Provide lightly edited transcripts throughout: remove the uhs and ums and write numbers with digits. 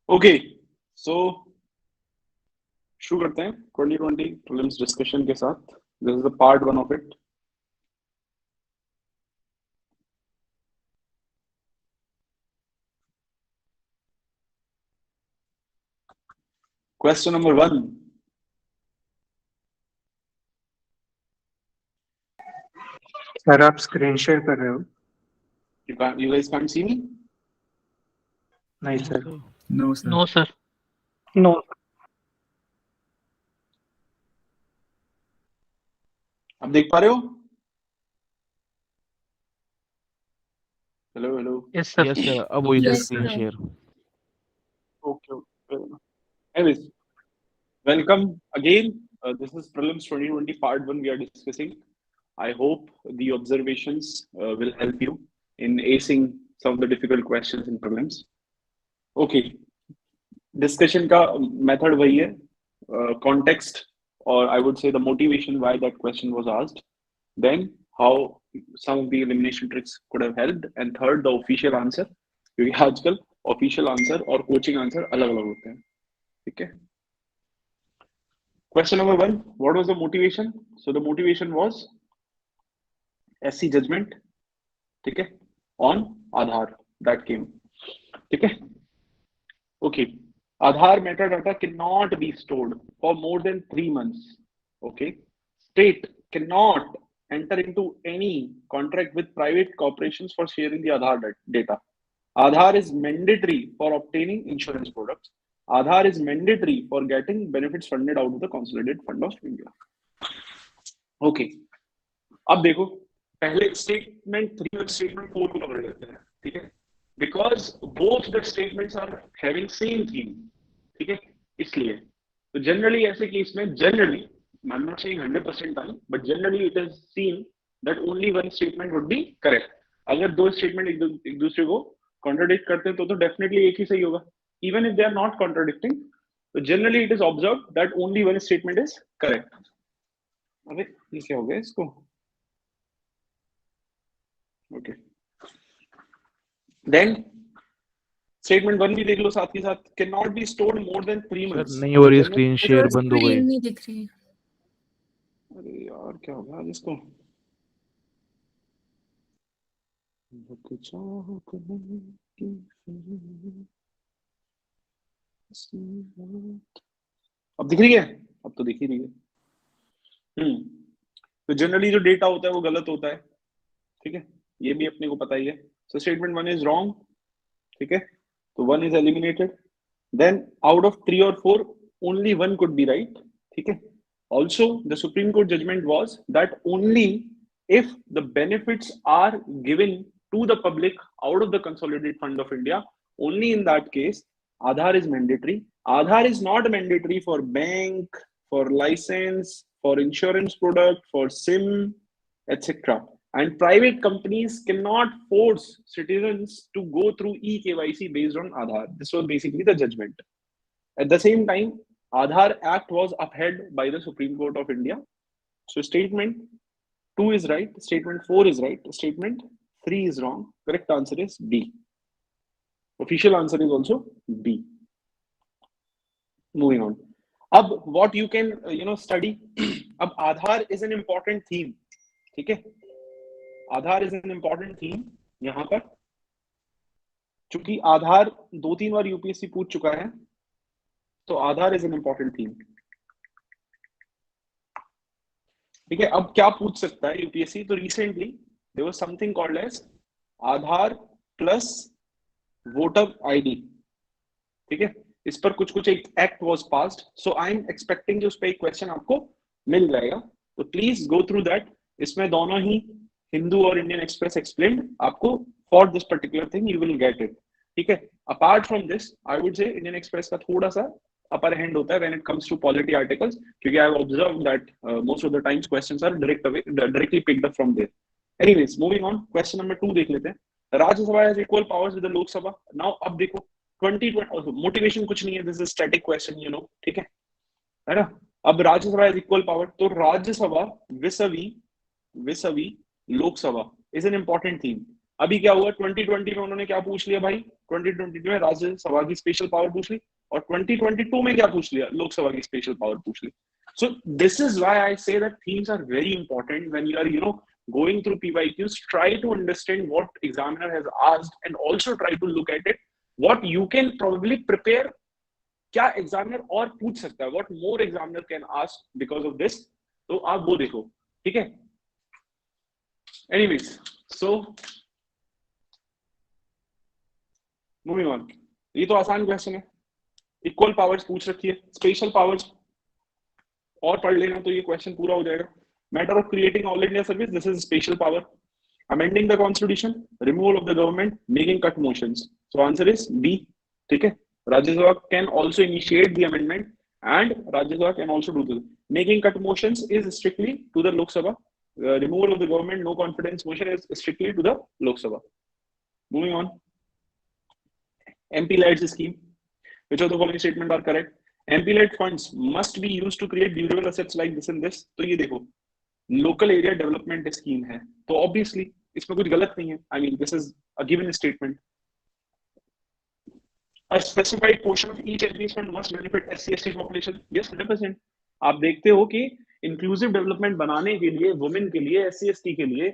Okay so शुरू करते हैं 2020 प्रीलिम्स डिस्कशन के साथ. This is the part one of it. Question number 1. Sir आप स्क्रीन शेयर कर रहे हो? You guys can't see me? नहीं sir. No, sir. No, sir. No. अब देख पा रहे हो? Hello hello. Yes, sir. Yes, sir. अब वही Yes, screen sir. share. Okay. Anyways, welcome again. This is Prelims 2020 Part 1 we are discussing. I hope the observations will help you in acing some of the difficult questions in prelims. Okay. Discussion का method वही है. Context or I would say the motivation why that question was asked. Then how some of the elimination tricks could have helped. And third, the official answer. क्योंकि आजकल official answer और coaching answer अलग-अलग होते हैं. ठीक है. Question number 1. What was the motivation? So the motivation was SC judgment. ठीक है. On Aadhaar that came. ठीक है. Okay. Aadhaar metadata cannot be stored for more than 3 months. Okay. State cannot enter into any contract with private corporations for sharing the Aadhaar data. Aadhaar is mandatory for obtaining insurance products. Aadhaar is mandatory for getting benefits funded out of the Consolidated Fund of India. Okay. अब देखो पहले statement 3 और statement 4 को पकड़ लेते हैं. ठीक है. Because both the statements are having same theme. ठीक है. इसलिए तो जनरली ऐसे केस में generally I'm not saying 100% time, but generally it is seen that only one statement would be correct. अगर दो स्टेटमेंट एक दूसरे को कॉन्ट्राडिक्ट करते हैं तो डेफिनेटली एक ही सही होगा. Even if they are not contradicting, so generally it is observed that only one statement is correct. अबे ये क्या हो गया इसको? Okay. Then statement 1 भी देख लो साथ के साथ. Cannot be stored more than 3 sir months. नहीं हो रही Generally- स्क्रीन शेयर सर बंद हो स्क्रीन गई. नहीं दिख रही. अरे यार क्या हो गया आज इसको? अब दिख रही है? अब तो दिख ही रही है. तो जनरली जो डेटा होता है वो गलत होता है. ठीक है. ये भी अपने को पता ही है. So statement 1 is wrong. ठीक है. तो 1 is eliminated. Then out of 3 or 4, only 1 could be right. ठीक है. Also, the Supreme Court judgment was that only if the benefits are given to the public out of the Consolidated Fund of India, only in that case, Aadhaar is mandatory. Aadhaar is not mandatory for bank, for license, for insurance product, for SIM, etc. And private companies cannot force citizens to go through eKYC based on Aadhaar. This was basically the judgment. At the same time, Aadhaar Act was upheld by the Supreme Court of India. So statement 2 is right, statement 4 is right, statement 3 is wrong. Correct answer is B. Official answer is also B. Moving on. Ab what you can study. Ab Aadhaar is an important theme. ठीक है. आधार is an important theme. यहां पर चूंकि आधार 2-3 बार UPSC पूछ चुका है तो Aadhaar is an important theme. ठीक है. अब क्या पूछ सकता है यूपीएससी? तो recently there was something called as Aadhaar plus voter ID. ठीक है. इस पर कुछ एक act was passed. So I am expecting कि उस पर एक क्वेश्चन आपको मिल जाएगा. तो प्लीज गो थ्रू दैट. इसमें दोनों ही हिंदू और इंडियन एक्सप्रेस एक्सप्लेन्ड आपको for this particular thing you will get it. ठीक है. Apart from this I would say Indian Express का थोड़ा सा अपर हैंड होता है when it comes to polity articles, क्योंकि I have observed that most of the times questions are directly picked up from there. Anyways moving on. Question number 2 देख लेते हैं. Rajya Sabha has equal powers with the Lok Sabha. Now अब देखो 2020 motivation कुछ नहीं है. This is static question you know. ठीक है ना. अब राज्यसभा हैज इक्वल पावर. तो Rajya Sabha विसवी Lok Sabha is an important theme. अभी क्या हुआ 2020 में उन्होंने क्या पूछ लिया भाई, 2020 में राज्यसभा की स्पेशल पावर पूछ ली, और 2022 में क्या पूछ लिया, लोकसभा की स्पेशल पावर पूछ ली. So this is why I say that themes are very important when you are, going through PYQs. Try to understand what examiner has asked and also try to look at it. What you can probably prepare, क्या examiner और पूछ सकता है, what more examiner can ask because of this. तो आप वो देखो, ठीक है. Anyways, so moving on. ये तो आसान क्वेश्चन है. इक्वल पावर्स पूछ रखी है, स्पेशल पावर्स और पढ़ लेना तो ये क्वेश्चन पूरा हो जाएगा. Matter of creating all India service, this is special power. Amending the constitution, removal of the government, making cut motions. So answer is B. ठीक है. Rajya Sabha can also initiate the amendment and Rajya Sabha can also do the making cut motions is strictly to the Lok Sabha. Removal of the government, no confidence motion is strictly to the Lok Sabha. Moving on. MP-led scheme. Which of the following statement are correct? MP-led funds must be used to create durable assets like this and this. तो ये देखो, local area development scheme है, तो obviously इसमें कुछ गलत नहीं है. I mean, this is a given statement. A specified portion of each MP fund must benefit SC/ST population. Yes, 100%. आप देखते हो कि इंक्लूसिव डेवलपमेंट बनाने के लिए, वुमेन के लिए, SC/ST के लिए,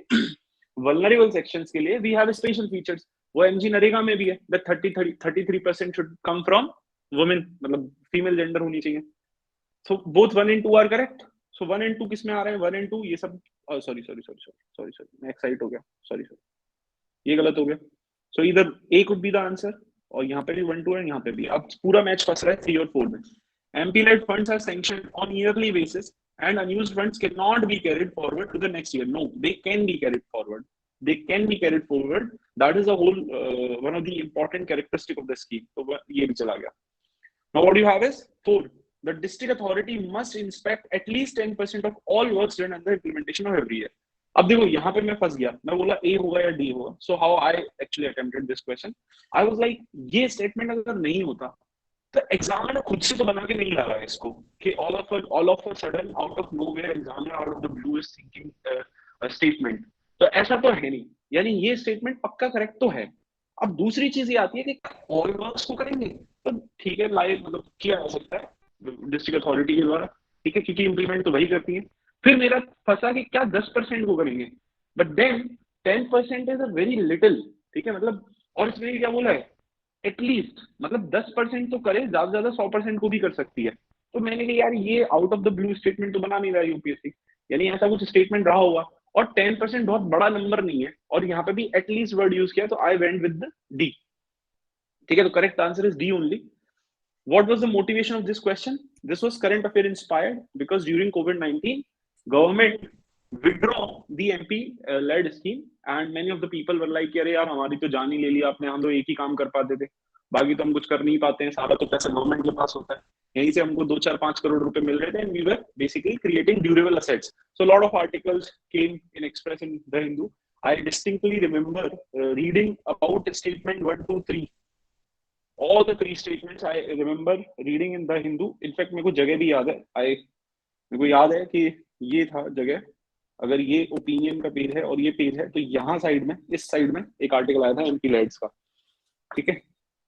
वल्नरेबल सेक्शंस के लिए वी हैव स्पेशल फीचर्स. वो एमजी नरेगा में भी है that 33% should come from women, मतलब फीमेल जेंडर होनी चाहिए. So both 1 and 2 are correct. So 1 and 2 किस में आ रहे हैं, 1 and 2 ये सब, सॉरी मैं एक्साइट हो गया, सॉरी ये गलत हो गया. सो इधर ए कुड बी द आंसर, और यहाँ पे भी 1 2 है, यहाँ पे भी. अब पूरा मैच फंस रहा है 3 और 4 में. MP-led funds are sanctioned on yearly basis and unused funds cannot be carried forward to the next year. No, they can be carried forward. They can be carried forward. That is the whole one of the important characteristic of the scheme. So ये भी चला गया. Now what you have is 4. The district authority must inspect at least 10% of all works done under implementation of every year. अब देखो यहाँ पे मैं फंस गया, मैं बोला ए होगा या डी होगा. So how I actually attempted this question, I was like ये स्टेटमेंट अगर नहीं होता तो एग्जामिनर खुद से तो बना के नहीं ला रहा है इसको कि all of a sudden out of nowhere examiner out of the blue is thinking statement. तो ऐसा तो है नहीं, यानी ये स्टेटमेंट पक्का करेक्ट तो है. अब दूसरी चीज ये आती है कि ऑल वर्क्स को करेंगे तो ठीक है, लाइव मतलब किया जा सकता है डिस्ट्रिक्ट अथॉरिटी के द्वारा, ठीक है, क्योंकि इंप्लीमेंट तो वही करती है. फिर मेरा फंसा कि क्या 10% को करेंगे, but then 10% is a very little. ठीक है, मतलब और इसमें क्या बोला है, एटलीस्ट मतलब 10% तो करे, ज्यादा से ज्यादा 100% को भी कर सकती है. तो मैंने कहा यार ये out of the blue statement तो बना नहीं रहा यूपीएससी, यानी ऐसा कुछ स्टेटमेंट रहा होगा. और 10% बहुत बड़ा नंबर नहीं है, और यहाँ पे भी एटलीस्ट वर्ड यूज किया, तो I went with the D. ठीक है, तो correct answer is D only. What was the motivation of this question? This was current affair inspired because during COVID-19, government withdraw the MP-led scheme and many of the people were like, अरे यार हमारी तो जान ही ले लिया आपने, हम तो एक ही काम कर पाते थे, बाकी तो हम कुछ कर नहीं पाते हैं, सारा तो पैसा गवर्नमेंट के पास होता है, यहीं से हमको 2 4 5 करोड़ रुपए मिल रहे थे, and we were basically creating durable assets. So a lot of articles came in Express in the Hindu. I distinctly remember reading about statement 1 2 3. All the 3 statements I remember reading in the Hindu. In fact, मेरे को जगह भी याद है. मेरे को याद है कि ये था जगह, अगर ये ओपिनियन का पेज है और ये पेज है, तो यहाँ साइड में, इस साइड में एक आर्टिकल आया था MP-leds का. ठीक है,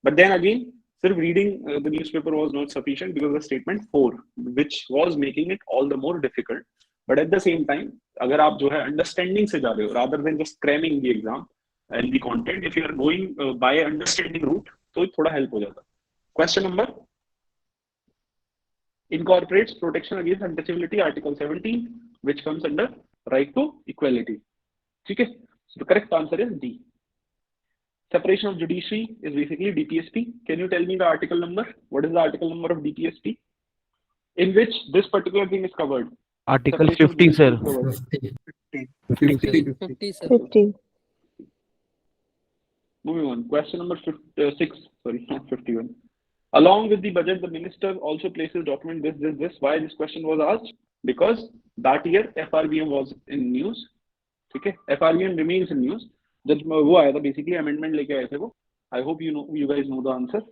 बट देन अगेन सिर्फ reading the newspaper was not sufficient because the statement 4 which was making it all the more difficult. But at the same time अगर आप जो है अंडरस्टैंडिंग से जा रहे हो rather than just cramming the exam and the content, if you are going by understanding route, तो थोड़ा हेल्प हो जाता. Question number incorporates protection against untouchability, article 17, which comes under right to equality. ठीक है, so the correct answer is D. Separation of judiciary is basically DPSP. Can you tell me the article number? What is the article number of DPSP in which this particular thing is covered? Article 50, sir. 50. 50, sir. 50. Moving on. Question number 6. Sorry, not 51. Along with the budget, the minister also places document this. Why this question was asked? Because that year FRBM was in news. ठीक है, FRBM remains in news. जब वो आया था basically amendment लेके आए थे वो. I hope you guys know the answer.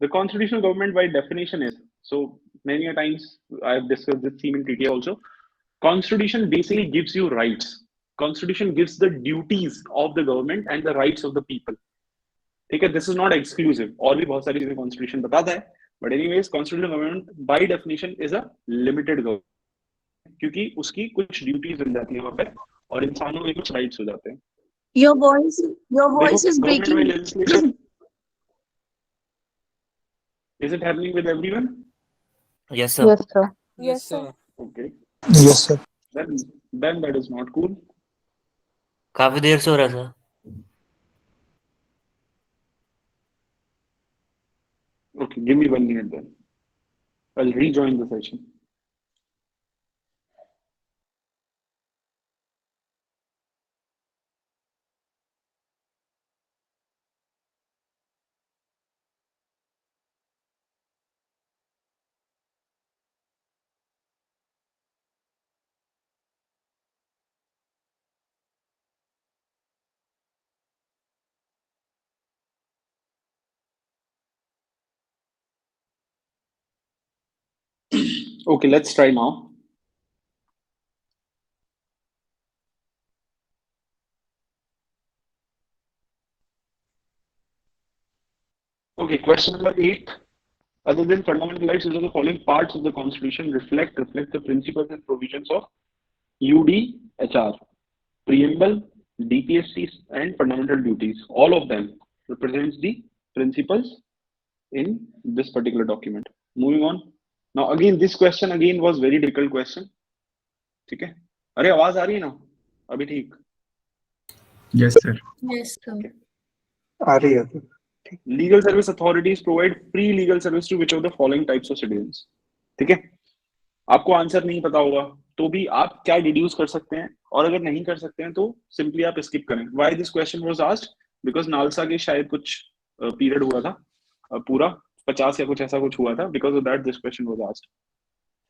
The constitutional government by definition is, so many a times I have discussed this theme in TTA also. Constitution basically gives you rights. Constitution gives the duties of the government and the rights of the people. ठीक है, this is not exclusive, और भी बहुत सारी चीजें constitution बताता है, but anyways constitutional government by definition is a limited government, क्योंकि उसकी कुछ ड्यूटीज बन जाती है वहां पे और इंसानों के कुछ राइट्स हो जाते हैं. Your voice is government breaking. By legislature, is it happening with everyone? Yes, sir. Yes, sir. Yes, sir. Okay, Yes, sir. then that is not cool. काफी देर से हो रहा था. Okay, give me 1 minute then. I'll rejoin the session. Okay, let's try now. Okay, question number 8. Other than fundamental rights, which of the following parts of the Constitution reflect the principles and provisions of UDHR? Preamble, DPSC, and fundamental duties. All of them represents the principles in this particular document. Moving on. Now again, this question again was very difficult question. ठीक है? अरे आवाज आ रही है ना? अभी ठीक. Yes, sir. Yes, sir. आ रही है. Legal service authorities provide free legal service to which of the following types of citizens? ठीक है, आपको आंसर नहीं पता होगा तो भी आप क्या डिड्यूस कर सकते हैं, और अगर नहीं कर सकते हैं तो सिंपली आप स्किप करें. Why this question was asked? Because NALSA के शायद कुछ पीरियड हुआ था, पूरा 50 या कुछ ऐसा कुछ हुआ था, because of that this question was asked.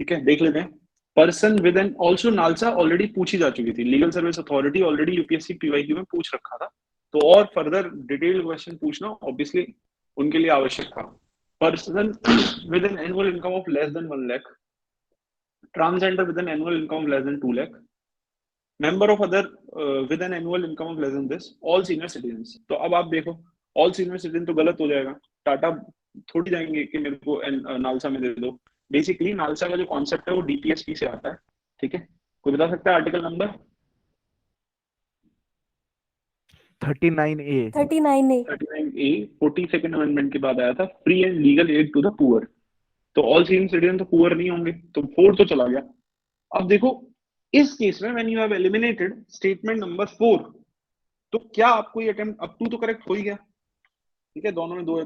ठीक है, देख लेते हैं. Person with an, also NALSA already पूछी जा चुकी थी, legal service authority already UPSC PYQ में पूछ रखा था, तो और फर्दर डिटेल्ड क्वेश्चन पूछना ऑब्वियसली उनके लिए आवश्यक था. Person with an annual income of less than 1 lakh, transgender with an annual income of less than 2 lakh, member of other with an annual income of less then this, all senior citizen. तो अब आप देखो, all senior citizen तो गलत हो जाएगा, टाटा थोड़ी जाएंगे कि मेरे को नालसा में दे दो. बेसिकली नालसा का जो कॉन्सेप्ट है वो डीपीएसपी से आता है. ठीक है, कोई बता सकता है article number? 39A. 39A. 39A 42nd amendment के बाद आया था, free and legal aid to the poor. तो ऑल सीनियर सिटीजन तो पुअर नहीं होंगे, तो 4 तो चला गया. अब देखो इस केस में when you have eliminated statement number 4, तो क्या आपको ये अटेम्प्ट, अब 2 तो करेक्ट हो ही गया. ठीक है, दोनों में 2 है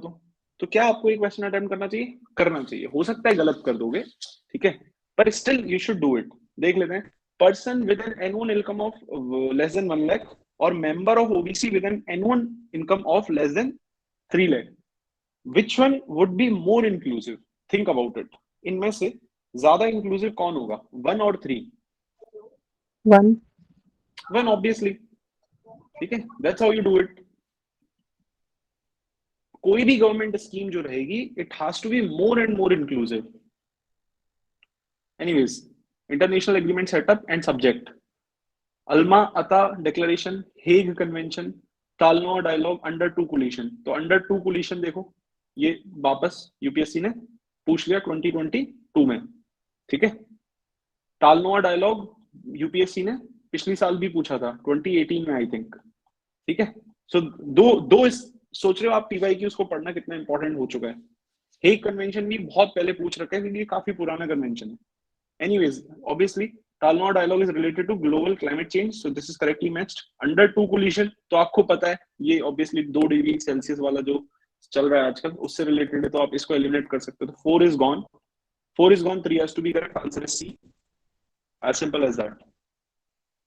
तो क्या आपको एक क्वेश्चन अटेम्प्ट करना चाहिए? करना चाहिए. हो सकता है गलत कर दोगे, ठीक है, पर still you should do it. देख लेते हैं. Person with an annual income of less than 1 lakh और member of OBC with an annual income of less than 3 lakh, which one would be more inclusive? Think about it. इनमें से ज्यादा inclusive कौन होगा, 1 और 3? 1. 1 ऑब्वियसली. ठीक है, that's how you do it. कोई भी गवर्नमेंट स्कीम जो रहेगी, it has to be more and more inclusive. Anyways, international agreement setup and subject: Alma Ata declaration, Hague convention, Talanoa dialogue, under 2 coalition. तो under 2 coalition देखो, ये वापस UPSC ने पूछ लिया 2022 में. ठीक है, टालनोआ डायलॉग यूपीएससी ने पिछली साल भी पूछा था 2018 में आई थिंक. ठीक है, सो दो सोच रहे हो आप पीवाईक्यूज को पढ़ना कितना इंपॉर्टेंट हो चुका है. हेग कन्वेंशन भी बहुत पहले पूछ रखा है क्योंकि काफी पुराना कन्वेंशन है. Anyways, obviously Talanoa dialogue is related to global climate change, so this is correctly matched. Under 2 coalition तो आपको पता है ये ऑब्वियसली 2 डिग्री सेल्सियस वाला जो चल रहा है आजकल, उससे रिलेटेड है, तो आप इसको एलिमिनेट कर सकते हो. तो 4 is gone. 4 is gone, 3 has to be correct. Answer is C. As simple as that.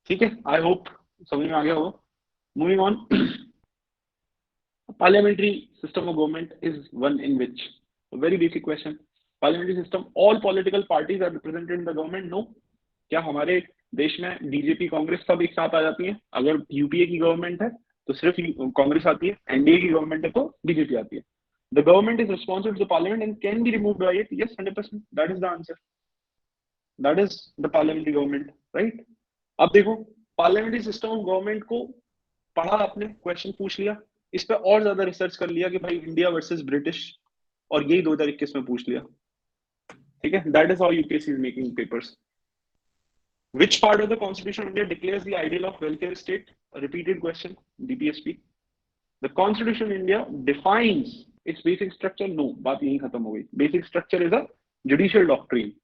ठीक है, आई होप समझ में आ गया होगा. Moving on. Parliamentary system of government is one in which, a very basic question, parliamentary system, all political parties are represented in the government. No. क्या हमारे देश में बीजेपी कांग्रेस सब एक साथ आ जाती हैं? अगर यूपीए की गवर्नमेंट है तो सिर्फ कांग्रेस आती है, एनडीए की गवर्नमेंट है तो बीजेपी आती है. The government is responsible to the parliament and can be removed by it. Yes, 100%. That is the answer. That is the parliamentary government, right? अब देखो, पार्लियामेंट्री सिस्टम ऑफ गवर्नमेंट को पढ़ा आपने, क्वेश्चन पूछ लिया, इस पे और ज्यादा रिसर्च कर लिया कि भाई इंडिया वर्सेस ब्रिटिश, और यही 2021 में पूछ लिया, ठीक है। That is how UPSC is making papers. Which part of the Constitution of India declares the ideal of welfare state? A repeated question, DPSP. The Constitution of India defines its basic structure. No, बात यही खत्म हो गई. Basic structure is a judicial doctrine.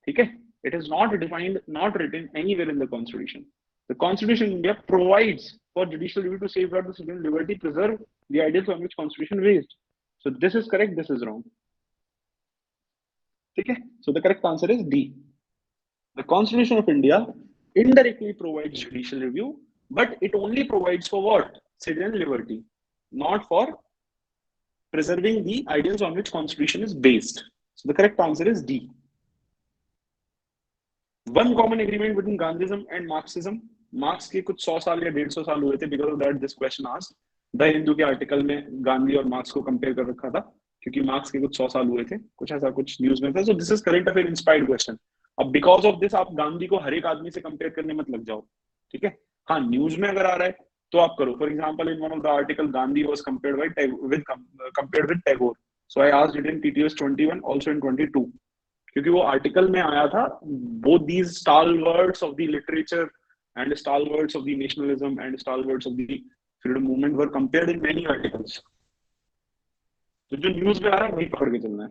ठीक है? It is not defined, not written anywhere in the Constitution. The Constitution of India provides for judicial review to safeguard the civil liberty, preserve the ideals on which Constitution is based. So this is correct. This is wrong. ठीक है? So the correct answer is D. The Constitution of India indirectly provides judicial review, but it only provides for what? Citizen liberty, not for preserving the ideals on which Constitution is based. So the correct answer is D. One common agreement between Gandhism and Marxism. Marks के कुछ 100 साल या 150 साल हुए थे, because of that this question asked. The Hindu के article में गांधी और मार्क्स को कंपेयर कर रखा था, क्योंकि मार्क्स के कुछ 100 साल हुए थे, कुछ ऐसा कुछ न्यूज में था. सो this is current affair inspired question. अब बिकॉज ऑफ दिस आप गांधी को हर एक आदमी से कंपेयर करने मत लग जाओ, ठीक है. हाँ, न्यूज में अगर आ रहा है तो आप करो. For example, in one of the article Gandhi was compared with Tagore. So I asked it in TTS 21, also in 22, क्योंकि वो आर्टिकल में आया था. Both these stalwarts of the literature and stalwarts of the nationalism and stalwarts of the freedom movement were compared in many articles. तो जो news में आ रहा है वही पकड़ के चलना है,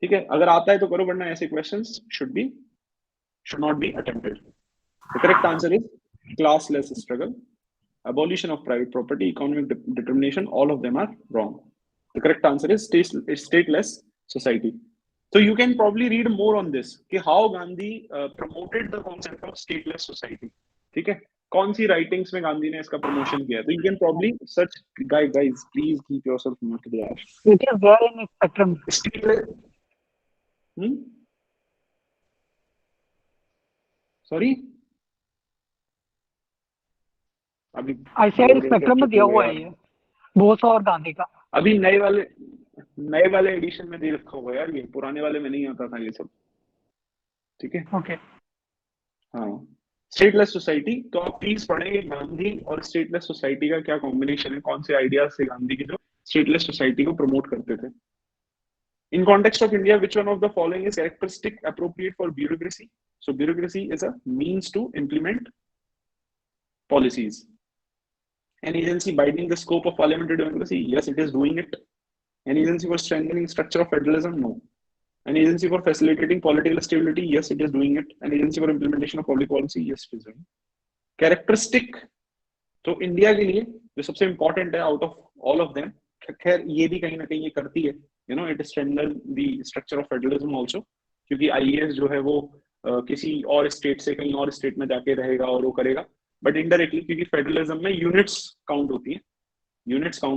ठीक है. अगर आता है तो करो, वरना ऐसे questions should not be attempted. The correct answer is classless struggle, abolition of private property, economic determination. All of them are wrong. The correct answer is stateless society. So you can probably read more on this कि how Gandhi promoted the concept of stateless society. ठीक है, कौन सी writings में गांधी ने इसका promotion किया. तो you can probably search. Guys please keep yourself muted यार. It is there in spectrum. Sorry, अभी I said spectrum में दिया हुआ है ये, बोस और गांधी का. अभी नए वाले एडिशन में दे रखा हुआ है यार, ये पुराने वाले में नहीं आता था ये सब, ठीक है. ओके. हाँ, स्टेटलेस सोसाइटी. तो आप प्लीज पढ़ेंगे गांधी और स्टेटलेस सोसाइटी का क्या कॉम्बिनेशन है, कौन से आइडियाज से गांधी की जो स्टेटलेस सोसाइटी को प्रमोट करते थे. In context of India, which one of the following is characteristic appropriate for bureaucracy? So bureaucracy is a means to implement policies. An agency binding the scope of parliamentary democracy? Yes, it is doing it. An agency for strengthening structure of federalism? No. An agency for facilitating political stability? Yes, it is doing it. An agency for implementation of public policy? Yes, it is doing it. Characteristic तो India के लिए जो सबसे important है out of all of them, खैर ये भी कहीं ना कहीं ये करती है, you know, it strengthen the structure of federalism also, क्योंकि आईएएस जो है वो किसी और स्टेट से कहीं और स्टेट में जाके रहेगा और वो करेगा, बट इनडायरेक्टली, क्योंकि फेडरलिज्म में यूनिट्स काउंट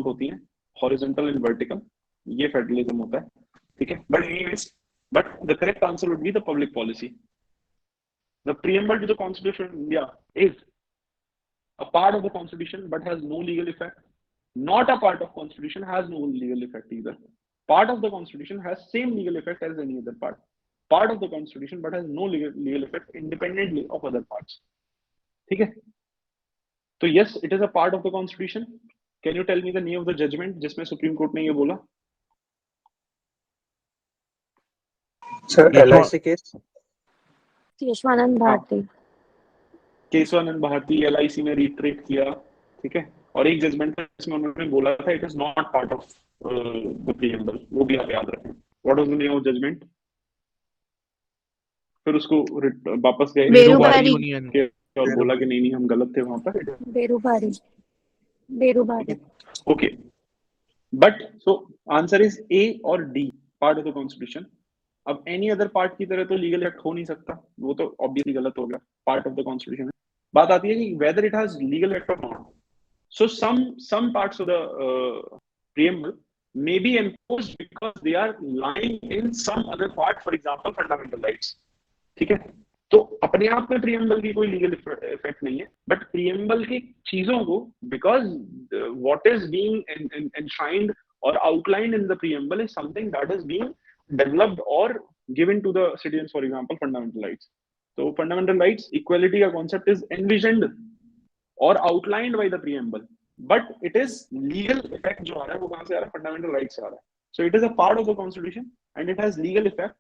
होती हैं, हॉरिजॉन्टल एंड वर्टिकल, ये फेडरलिज्म होता है, ठीक है. But anyways, but the correct answer would be the public policy. The preamble to the constitution of India is a part of the constitution but has no legal effect. Not a part of constitution has no legal effect either. Part of the constitution has same legal effect as any other part. Part of the constitution but has no legal effect independently of other parts. ठीक है. तो yes, it is a part of the constitution. Can you tell me the name of the judgment जिसमें सुप्रीम कोर्ट ने ये बोला? Sir, LIC case. Kesavananda Bharati. Kesavananda Bharati LIC में रिट्रेट किया, ठीक है. और एक जजमेंट इसमें उन्होंने बोला था it is not part of the preamble, वो भी आप याद रखें. What was the name of judgment? फिर उसको वापस गए बेरुबारी और बोला कि नहीं हम गलत थे वहां पर. Berubari. Okay, but so answer is A और D, part of the constitution. अब एनी अदर पार्ट की तरह तो लीगल एक्ट हो नहीं सकता, वो तो ऑब्वियसली गलत हो गया. पार्ट ऑफ द कॉन्स्टिट्यूशन है. बात आती है कि whether it has legal act और not. So some parts of the preamble may be imposed because they are lying in some other part, for example fundamental rights, ठीक है. तो अपने आप में प्रीएम्बल की कोई लीगल इफेक्ट नहीं है, बट प्रीएम्बल की चीजों को, because what is being enshrined और outlined in the preamble is something that is being developed or given to the citizens, for example fundamental rights. So fundamental rights, equality का concept is envisioned or outlined by the preamble, but it is legal effect जो आ रहा है वो कहाँ से आ रहा है? Fundamental rights से आ रहा है. So it is a part of the constitution and it has legal effect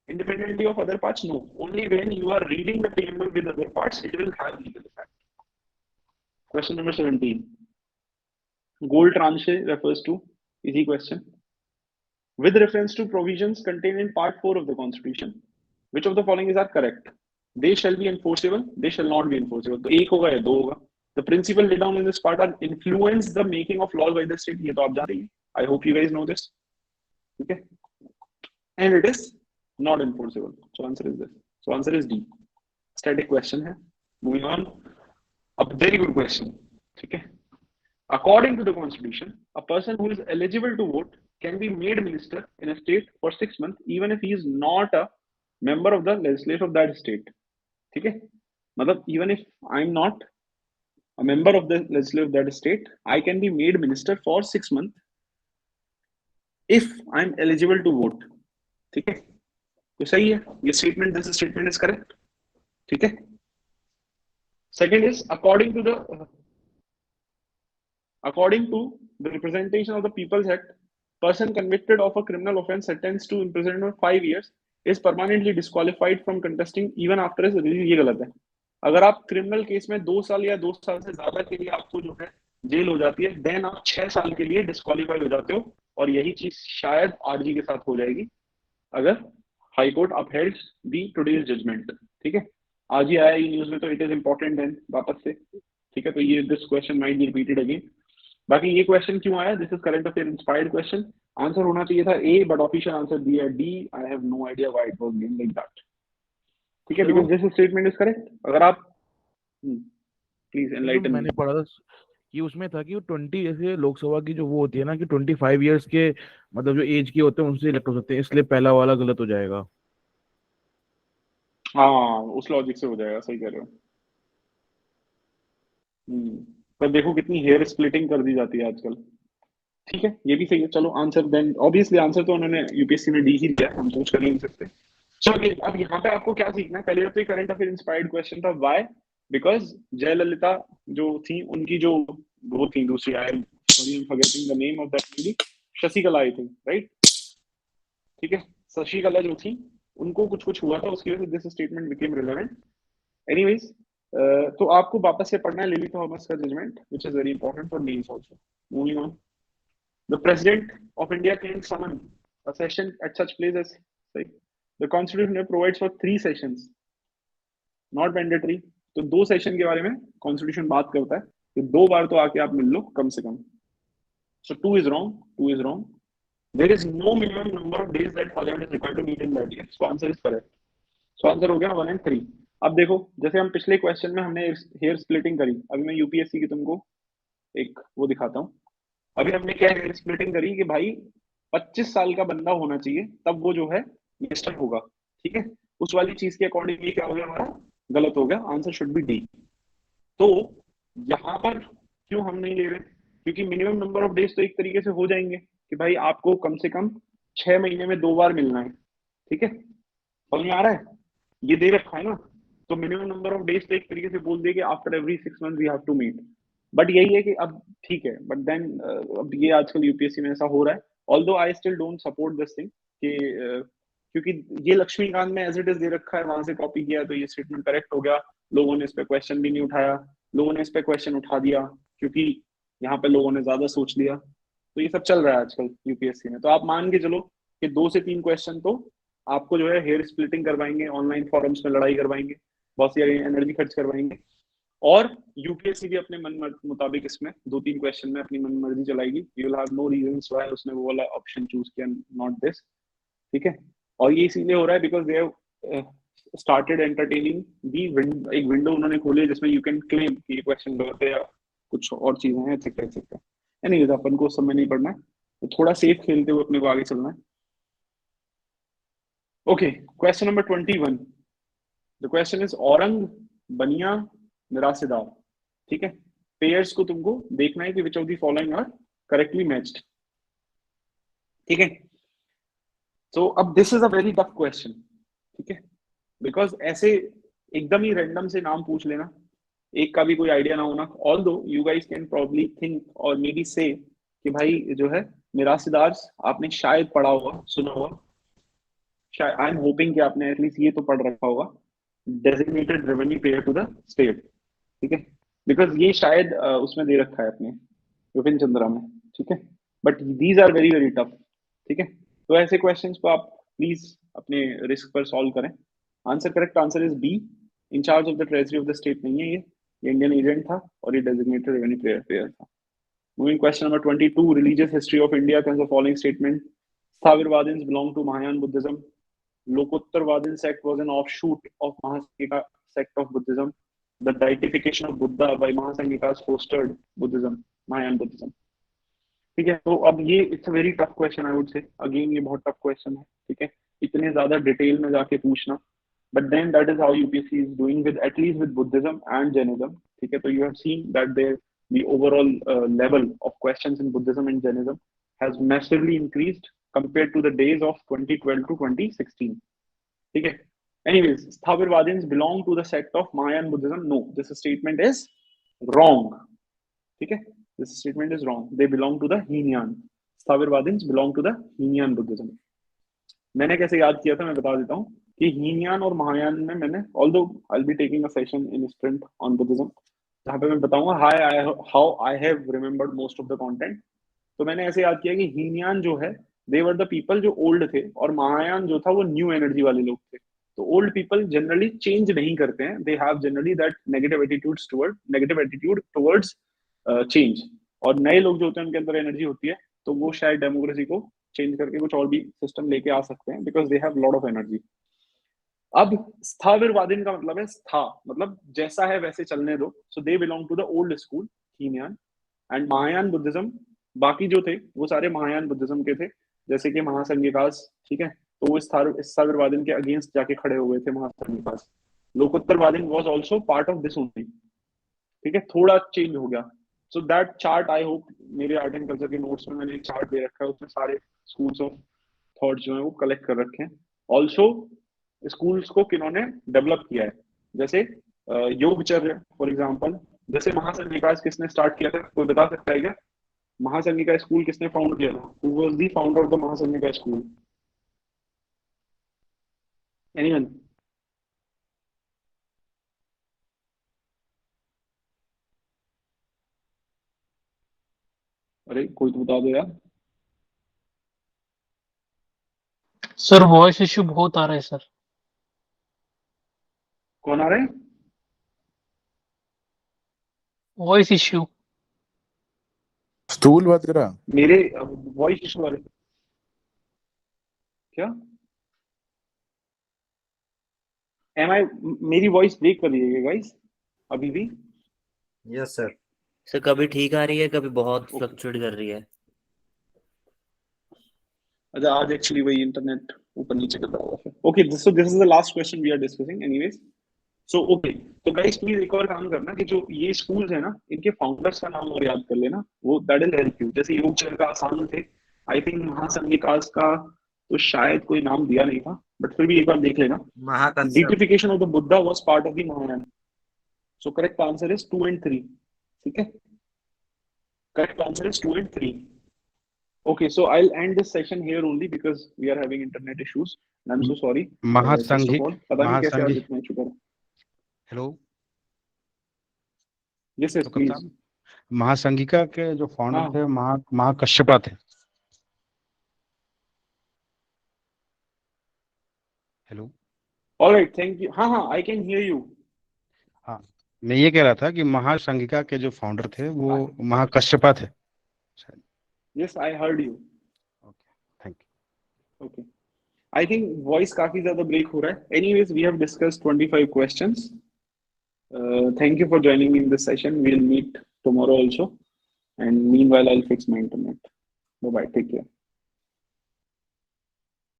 independently of other parts. No, only when you are reading the preamble with other parts it will have legal effect. Question number 17. Gold tranche refers to easy question. With reference to provisions contained in part 4 of the constitution, which of the following is are correct? They shall be enforceable, they shall not be enforceable. तो एक होगा या दो होगा. The principle laid down in this part are influence the making of laws by the state. ये तो आप जान रही हैं. I hope you guys know this. Okay. And it is not enforceable. So answer is this. So answer is D. Static question है. Moving on. A very good question. Okay. According to the constitution, a person who is eligible to vote can be made minister in a state for 6 months even if he is not a member of the legislature of that state. ठीक है, मतलब even if I'm not a member of the legislature of that state, I can be made minister for 6 months if I'm eligible to vote. ठीक है, तो सही है ये statement. This statement is correct. ठीक है. Second is according to the Representation of the People's Act, person convicted of a criminal offence sentenced to imprisonment of 5 years is permanently disqualified from contesting even after his release. ये गलत है. अगर आप criminal case में 2 साल या 2 साल से ज्यादा के लिए आपको जो है जेल हो जाती है, देन आप 6 साल के लिए डिस्क्वालीफाई हो जाते हो. और यही चीज शायद आरजी के साथ हो जाएगी अगर हाई कोर्ट अपहेल्ड्स दी टुडेज जजमेंट. ठीक है, आज ही आया ये न्यूज में, तो इट इज इंपॉर्टेंट देन वापस से. ठीक है, तो ये this question might be repeated again. बाकी ये क्वेश्चन क्यों आया? This is current affair inspired question. Answer होना चाहिए था ए, बट ऑफिशियल आंसर दिया D. I have no idea why it was given like that. ठीक है, because this statement is correct. अगर आप प्लीज एनलाइटन. मैंने पढ़ा था कि उसमें था कि 20 जैसे लोकसभा की जो वो होती है ना कि 25 इयर्स के मतलब जो एज के होते हैं उनसे इलेक्ट हो सकते हैं, इसलिए पहला वाला गलत हो जाएगा. हाँ, उस लॉजिक से हो जाएगा. सही कह रहे हो. पर देखो कितनी हेयर स्प्लिटिंग कर दी जाती है आजकल. ठीक है, ये भी सही है. चलो आंसर देन ऑब्वियसली आंसर तो उन्होंने यूपीएससी में डी ही दिया, हम सोच कर नहीं सकते. चलो अब यहाँ पे आपको क्या सीखना है? पहले तो करंट अफेयर इंस्पायर्ड क्वेश्चन था. व्हाई? बिकॉज जयललिता जो थी, उनकी जो वो थी दूसरी, I am forgetting the name of that lady, Sasikala I think, right? ठीक है, शशिकला जो थी उनको कुछ कुछ हुआ था, उसकी वजह से this statement became relevant. Anyways, तो आपको वापस से पढ़ना है लिली थॉमस का judgement, which is very important for mains also. Moving on. The President of India can summon a session at such place as, the Constitution provides for 3 sessions, not mandatory. तो 2 session के बारे में Constitution बात करता है कि 2 बार तो आके आप मिल लो कम से कम. So 2 is wrong. 2 is wrong. There is no minimum number of days that Parliament is required to meet in that year. So answer is correct. So answer हो गया 1 and 3. अब देखो, जैसे हम पिछले क्वेश्चन में हमने हेयर स्प्लिटिंग करी, अभी मैं यूपीएससी की तुमको एक वो दिखाता हूँ. अभी हमने क्या हेयर स्प्लिटिंग करी कि भाई 25 साल का बंदा होना चाहिए तब वो जो है मिनिस्टर होगा. ठीक है, उस वाली चीज के अकॉर्डिंग ये क्या हो गया हमारा? गलत हो गया. Answer should be D. तो यहाँ पर क्यों हम नहीं ले रहे? क्योंकि मिनिमम नंबर ऑफ डेज तो एक तरीके से हो जाएंगे कि भाई आपको कम से कम 6 महीने में 2 बार मिलना है. ठीक है, समझ में आ रहा है? ये दे रखा है ना, तो मिनिमम नंबर ऑफ डेज तो एक तरीके से बोल दे कि after every 6 month we have to meet. But यही है कि अब ठीक है, बट देन अब ये आजकल यूपीएससी में ऐसा हो रहा है. Although I still don't support this thing कि क्योंकि ये लक्ष्मीकांत में एज इट इज दे रखा है, वहां से कॉपी किया, तो ये स्टेटमेंट करेक्ट हो गया. लोगों ने इस पे क्वेश्चन भी नहीं उठाया, लोगों ने इस पे क्वेश्चन उठा दिया क्योंकि यहाँ पे लोगों ने ज्यादा सोच लिया. तो ये सब चल रहा है आजकल यूपीएससी में. तो आप मान के चलो कि 2 से 3 क्वेश्चन तो आपको जो है हेयर स्प्लिटिंग करवाएंगे, ऑनलाइन फॉरम्स में लड़ाई करवाएंगे, बहुत सारी एनर्जी खर्च करवाएंगे. और यूपीएससी भी अपने मन मुताबिक इसमें 2-3 क्वेश्चन में अपनी मन मर्जी चलाएगी. You will have no reasons why उसने वो वाला ऑप्शन चूज किया, नॉट दिस. ठीक है, और ये इसीलिए हो रहा है because they have started entertaining the एक विंडो उन्होंने खोली जिसमें यू कैन क्लेम कि ये क्वेश्चन गलत है या कुछ और चीजें हैं, एक्सेट्रा एक्सेट्रा. एनीवेज, अपन को समय नहीं पढ़ना है, तो थोड़ा सेफ खेलते हुए अपने को आगे चलना है. Okay, question number 21. The question is Orang, बनिया, मिरासेदार. ठीक है, पेयर्स को तुमको देखना है कि which of the following are correctly matched. ठीक है, तो अब this is a very tough question. ठीक है, बिकॉज ऐसे एकदम ही रैंडम से नाम पूछ लेना एक का भी कोई आइडिया ना होना, although you guys can probably think और मे बी से कि भाई जो है मिरासीदार्स आपने शायद पढ़ा होगा, सुना होगा, शायद आई एम होपिंग कि आपने एटलीस्ट ये तो पढ़ रखा होगा, designated revenue payer to the state, ठीक है, बिकॉज ये शायद उसमें दे रखा है अपने विपिन चंद्रा में, ठीक है, but these are very very tough, ठीक है। तो ऐसे क्वेश्चंस को आप प्लीज अपने रिस्क पर सॉल्व करें। Answer, correct answer is B, in-charge of the treasury of the state नहीं है ये इंडियन एजेंट था और ये डेजिग्नेटेड रेवेन्यू पेयर था। Moving question number 22, religious history of India consider the following statement, Sthaviravadins belong to Mahayana Buddhism, Lokottarvadin sect was an offshoot of Mahasangika sect of Buddhism. The deification of Buddha by Mahasangikas fostered Buddhism, Mahayan Buddhism. ठीक है, तो अब ये it's a very tough question, I would से again ये बहुत tough question है, ठीक है, इतने ज्यादा डिटेल में जाके पूछना, but then that is how UPSC is doing with at least with Buddhism and Jainism, ठीक है। तो you have seen that there the overall level of questions in Buddhism and Jainism has massively increased compared to the days of 2012 to 2016, ठीक है। Anyways, Sthavirvadins belong to the sect of Mahayan Buddhism. No, this statement is wrong, ठीक है, this statement is wrong. They belong to the Heenyan. Sthavirvadins belong to the Heenyan Buddhism. मैंने कैसे याद किया था मैं बता देता हूँ कि हीनयान और महायान में मैंने, although I'll be taking a session in sprint on Buddhism, जहाँ पे मैं बताऊंगा how I have remembered most of the content. तो मैंने ऐसे याद किया कि हीनयान जो है दे वर द पीपल जो ओल्ड थे और महायान जो था वो न्यू एनर्जी वाले लोग थे। तो ओल्ड पीपल जनरली चेंज नहीं करते हैं, they have generally that negative attitude towards change, और नए लोग जो होते हैं उनके अंदर एनर्जी होती है, तो वो शायद डेमोक्रेसी को चेंज करके कुछ और भी सिस्टम लेके आ सकते हैं because they have lot of energy. अब स्थाविरवादीन का मतलब है स्था मतलब जैसा है वैसे चलने दो, so they belong to the old school Hinayana. And Mahayana Buddhism, बाकी जो थे वो सारे महायान बुद्धिज्म के थे, जैसे कि महासंगिकास, ठीक है, तो वो स्थाविरवादीन के अगेंस्ट जाके खड़े हुए थे Mahasanghikas. Lokottaravadin was also part of this only, ठीक है, थोड़ा चेंज हो गया। So that chart I hope, मेरे आर्ट एंड कल्चर के नोट्स में मैंने एक चार्ट दे रखा है, उसमें सारे स्कूल्स ऑफ थॉट जो है वो कलेक्ट कर रखे हैं। ऑल्सो स्कूल्स को किन्होंने डेवलप किया है, जैसे योगचर्य फॉर एग्जांपल, जैसे महासंगिकास किसने स्टार्ट किया था, कोई बता सकता है क्या? महासंगिका स्कूल किसने फाउंड किया था? Who was the founder of the Mahasanghika school? Anyone? अरे कोई तो बता दो यार। सर वॉइस इश्यू बहुत आ रहा है सर। कौन आ रहे हैं? Voice issue. स्टूल वगैरह मेरे वॉइस इशू आ रहे क्या? एम आई मेरी वॉइस ब्रेक कर रही है गाइस अभी भी? Yes sir. सर कभी ठीक आ रही है, कभी बहुत फ्लक्चुएट कर रही है। अच्छा, आज एक्चुअली वही इंटरनेट ऊपर नीचे कर रहा है। Okay, so this is the last question we are discussing anyways. So okay, तो गाइस प्लीज एक और काम करना कि जो ये स्कूल्स है ना, इनके फाउंडर्स का नाम और याद कर लेना, वो दैट विल हेल्प यू। जैसे योगचर्य का आसान थे, आई थिंक महासंगिकास का तो शायद कोई नाम दिया नहीं था, बट फिर भी एक बार देख लेना। Deification of the Buddha was part of the Mahayana, so correct answer is 2 and 3, ठीक है, correct answer is 2 and 3। Okay, so I'll end this session here only because we are having internet issues and I'm so sorry. Mahasanghika पता नहीं कैसे आज इतना issue करा। Hello, Yes, yes, please. Mahasanghika के जो फाउंडर हाँ। थे महाकश्यपा थे। Hello, All right, thank you. हाँ, I can hear you. हाँ, मैं ये कह रहा था कि महासंघिका के जो फाउंडर थे वो महाकश्यपा थे। Yes, I heard you. Okay, thank you. Okay. I think voice काफी ज़्यादा break हो रहा है। Anyways, we have discussed 25 questions. Thank you for joining me in this session. We'll meet tomorrow also. And meanwhile, I'll fix my internet. Bye-bye. Take care.